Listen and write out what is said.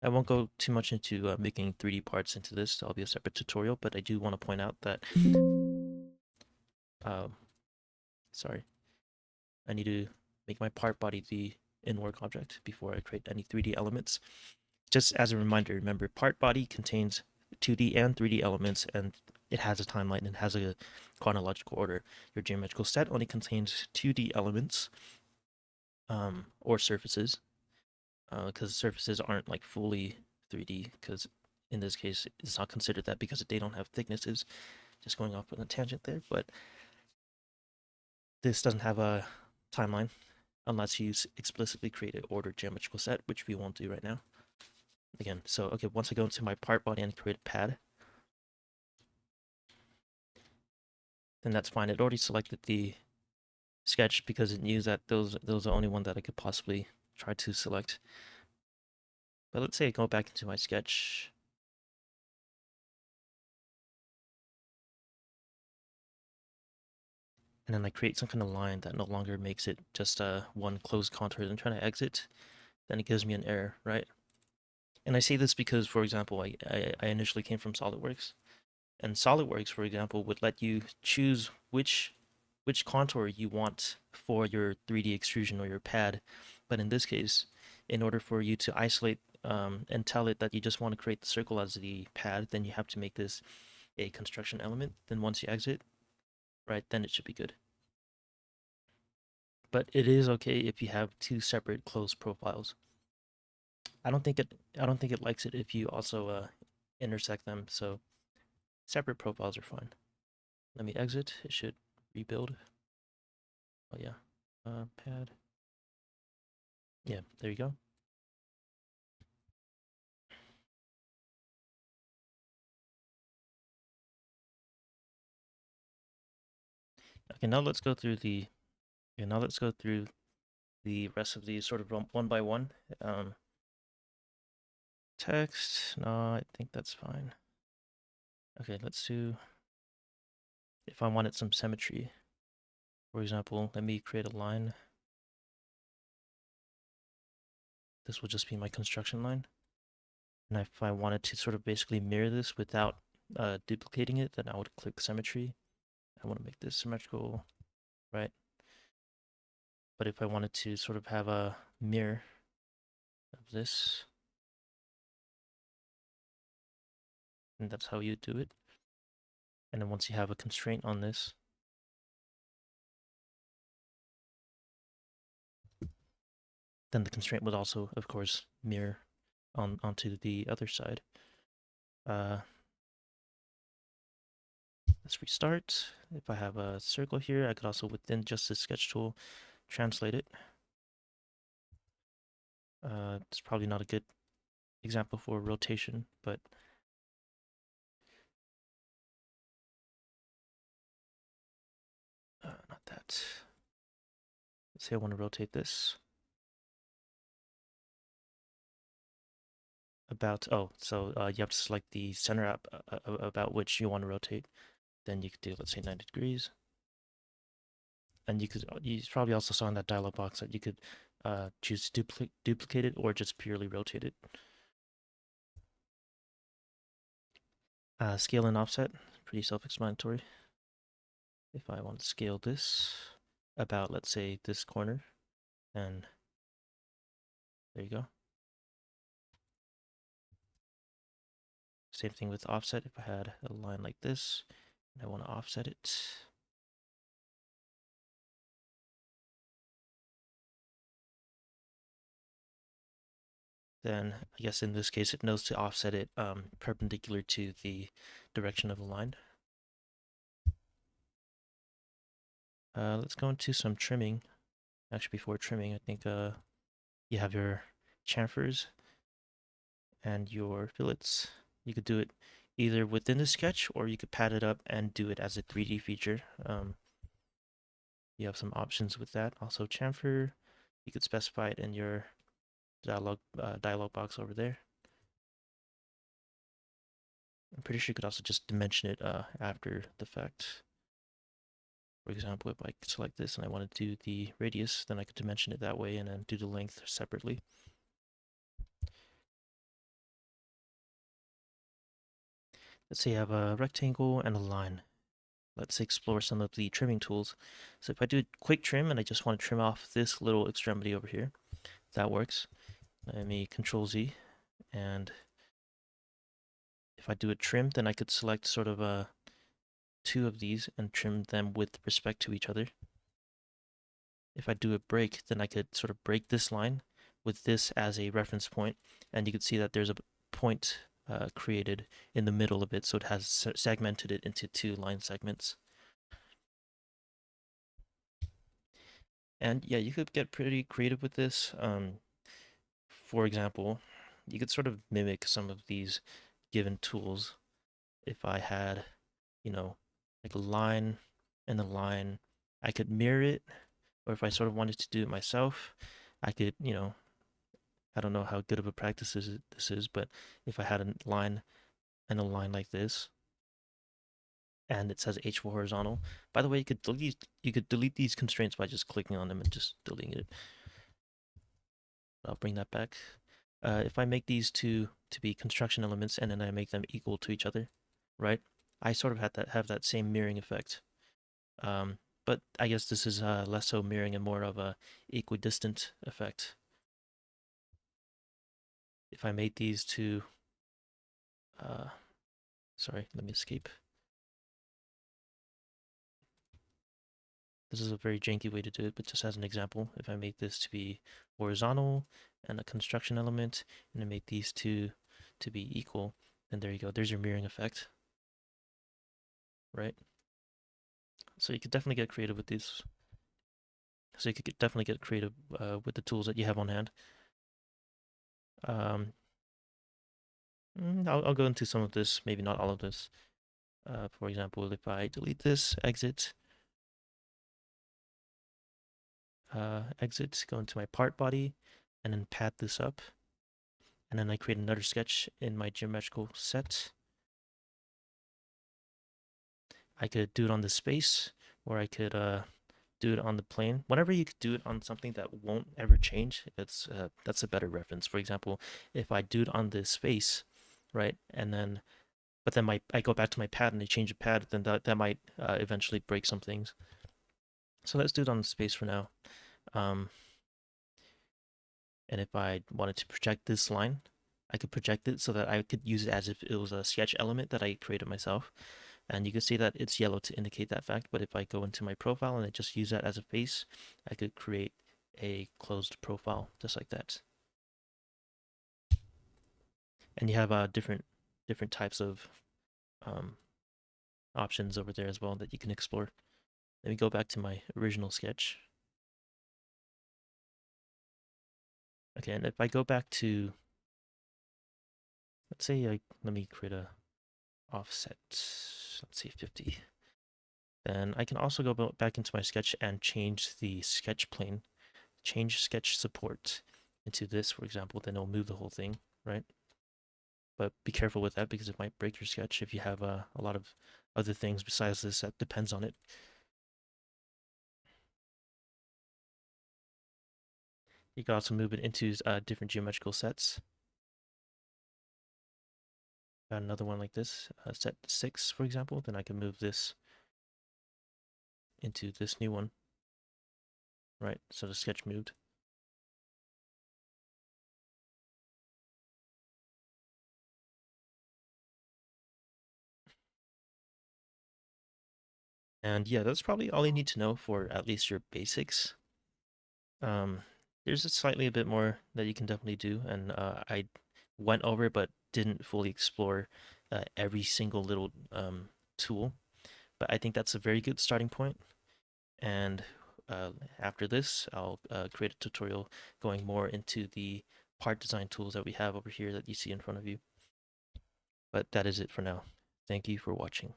I won't go too much into making 3D parts into this. That'll be a separate tutorial, but I do want to point out that, um, sorry, I need to make my part body the in-work object before I create any 3D elements. Just as a reminder, remember part body contains 2D and 3D elements, and it has a timeline and has a chronological order. Your geometrical set only contains 2D elements, or surfaces, because surfaces aren't like fully 3D, because in this case it's not considered that because they don't have thicknesses. Just going off on a tangent there, but this doesn't have a timeline unless you explicitly create an ordered geometrical set, which we won't do right now. Again, so okay, once I go into my part body and create a pad, then that's fine. It already selected the sketch because it knew that those are the only one that I could possibly try to select. But let's say I go back into my sketch. And then I create some kind of line that no longer makes it just one closed contour. Then trying to exit, then it gives me an error, right? And I say this because, for example, I initially came from SolidWorks, and SolidWorks, for example, would let you choose which contour you want for your 3D extrusion or your pad. But in this case, in order for you to isolate and tell it that you just want to create the circle as the pad, then you have to make this a construction element. Then once you exit, right, then it should be good. But it is okay if you have two separate closed profiles. I don't think it likes it if you also intersect them. So separate profiles are fine. Let me exit. It should rebuild. Oh yeah, pad. Yeah, there you go. Okay, now let's go through the. Yeah, now let's go through the rest of these sort of one by one. Text. No, I think that's fine. Okay, let's do. If I wanted some symmetry, for example, let me create a line. This will just be my construction line. And if I wanted to sort of basically mirror this without duplicating it, then I would click symmetry. I want to make this symmetrical, right? But if I wanted to sort of have a mirror of this, and that's how you do it. And then once you have a constraint on this, then the constraint would also, of course, mirror onto the other side. Let's restart. If I have a circle here, I could also, within just the sketch tool, translate it. It's probably not a good example for rotation, but not that. Let's say I want to rotate this about, so you have to select the center up about which you want to rotate. Then you could do, let's say, 90 degrees. And you probably also saw in that dialog box that you could choose to duplicate it or just purely rotate it. Scale and offset, pretty self-explanatory. If I want to scale this about, let's say, this corner, and there you go. Same thing with offset. If I had a line like this, and I want to offset it, then I guess in this case it knows to offset it perpendicular to the direction of the line. Let's go into some trimming. Actually, before trimming, I think you have your chamfers and your fillets. You could do it either within the sketch or you could pad it up and do it as a 3D feature. You have some options with that. Also, chamfer, you could specify it in your dialog box over there. I'm pretty sure you could also just dimension it after the fact. For example, if I select this and I want to do the radius, then I could dimension it that way and then do the length separately. Let's say I have a rectangle and a line. Let's explore some of the trimming tools. So if I do a quick trim and I just want to trim off this little extremity over here, that works. Let me Control Z, and if I do a trim, then I could select sort of two of these and trim them with respect to each other. If I do a break, then I could sort of break this line with this as a reference point, and you can see that there's a point created in the middle of it, so it has segmented it into two line segments. And yeah, you could get pretty creative with this. For example, you could sort of mimic some of these given tools. If I had, you know, like a line and a line, I could mirror it, or if I sort of wanted to do it myself, I could, I don't know how good of a practice this is, but if I had a line and a line like this, and it says H for horizontal. By the way, you could delete these constraints by just clicking on them and just deleting it. I'll bring that back. If I make these two to be construction elements and then I make them equal to each other, right? I sort of have that same mirroring effect. But I guess this is less so mirroring and more of a equidistant effect. If I made these two, sorry, let me escape. This is a very janky way to do it, but just as an example, if I make this to be horizontal and a construction element, and I make these two to be equal, then there you go. There's your mirroring effect, right? So you could definitely get creative with these. So you could definitely get creative with the tools that you have on hand. Um, I'll go into some of this, maybe not all of this. For example, if I delete this, exit, go into my part body, and then pad this up. And then I create another sketch in my geometrical set. I could do it on the space, or I could do it on the plane. Whenever you could do it on something that won't ever change, that's a better reference. For example, if I do it on the space, right, and then but then I go back to my pad and I change the pad, then that might eventually break some things. So let's do it on the space for now. Um, and if I wanted to project this line, I could project it so that I could use it as if it was a sketch element that I created myself. And you can see that it's yellow to indicate that fact, but if I go into my profile and I just use that as a face, I could create a closed profile just like that. And you have different types of um, options over there as well that you can explore. Let me go back to my original sketch. Okay, and if I go back to, let's say, let me create a offset, let's say 50. Then I can also go back into my sketch and change the sketch plane, change sketch support into this, for example, then it'll move the whole thing, right? But be careful with that because it might break your sketch if you have a lot of other things besides this that depends on it. You can also move it into different geometrical sets. Got another one like this, set 6, for example, then I can move this into this new one, right? So the sketch moved. And yeah, that's probably all you need to know for at least your basics. Um, there's slightly a bit more that you can definitely do, and I went over but didn't fully explore every single little tool. But I think that's a very good starting point. And after this, I'll create a tutorial going more into the part design tools that we have over here that you see in front of you. But that is it for now. Thank you for watching.